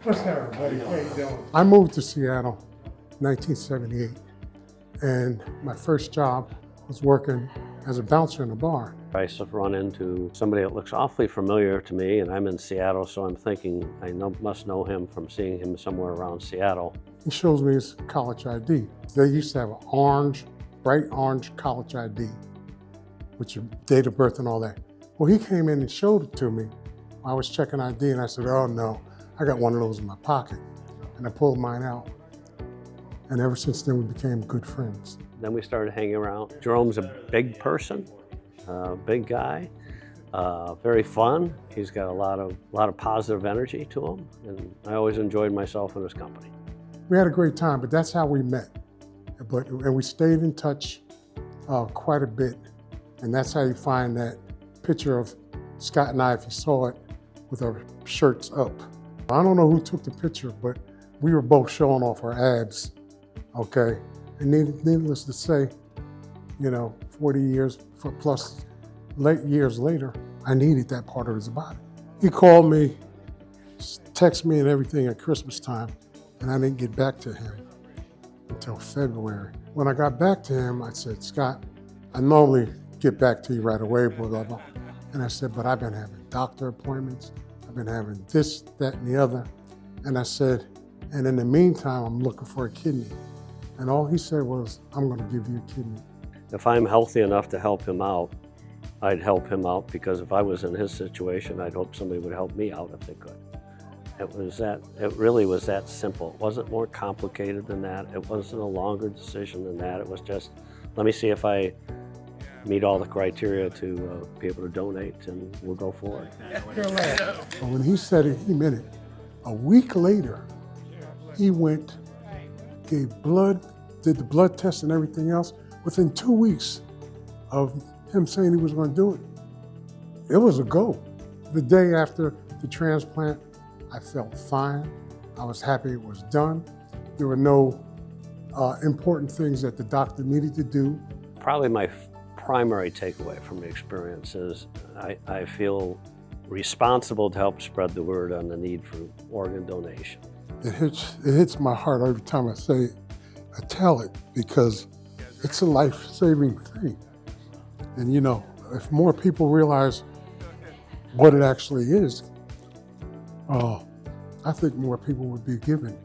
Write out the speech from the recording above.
What's up, buddy? How you doing? I moved to Seattle 1978, and my first job was working as a bouncer in a bar. I run into somebody that looks awfully familiar to me, and I'm in Seattle, so I'm thinking must know him from seeing him somewhere around Seattle. He shows me his college ID. They used to have an orange, bright orange college ID, with your date of birth and all that. Well, he came in and showed it to me. I was checking ID, and I said, oh no, I got one of those in my pocket. And I pulled mine out. And ever since then, we became good friends. Then we started hanging around. Jerome's a big person, big guy, very fun. He's got a lot of positive energy to him, and I always enjoyed myself in his company. We had a great time, but that's how we met. And we stayed in touch quite a bit. And that's how you find that picture of Scott and I, if you saw it, with our shirts up. I don't know who took the picture, but we were both showing off our abs, okay? And needless to say, 40 years plus years later, I needed that part of his body. He called me, texted me and everything at Christmas time, and I didn't get back to him until February. When I got back to him, I said, Scott, I normally get back to you right away, blah, blah, blah. And I said, but I've been having doctor appointments. I've been having this, that, and the other. And I said, and in the meantime, I'm looking for a kidney. And all he said was, I'm gonna give you a kidney. If I'm healthy enough to help him out, I'd help him out, because if I was in his situation, I'd hope somebody would help me out if they could. It really was that simple. It wasn't more complicated than that. It wasn't a longer decision than that. It was just, let me see if I meet all the criteria to be able to donate, and we'll go forward. But when he said it, he meant it. A week later, he went, gave blood, did the blood test and everything else. Within 2 weeks of him saying he was going to do it, it was a go. The day after the transplant, I felt fine. I was happy it was done. There were no important things that the doctor needed to do. Probably my primary takeaway from the experience is I feel responsible to help spread the word on the need for organ donation. It hits my heart every time I say it. I tell it because it's a life-saving thing. And if more people realize what it actually is, I think more people would be given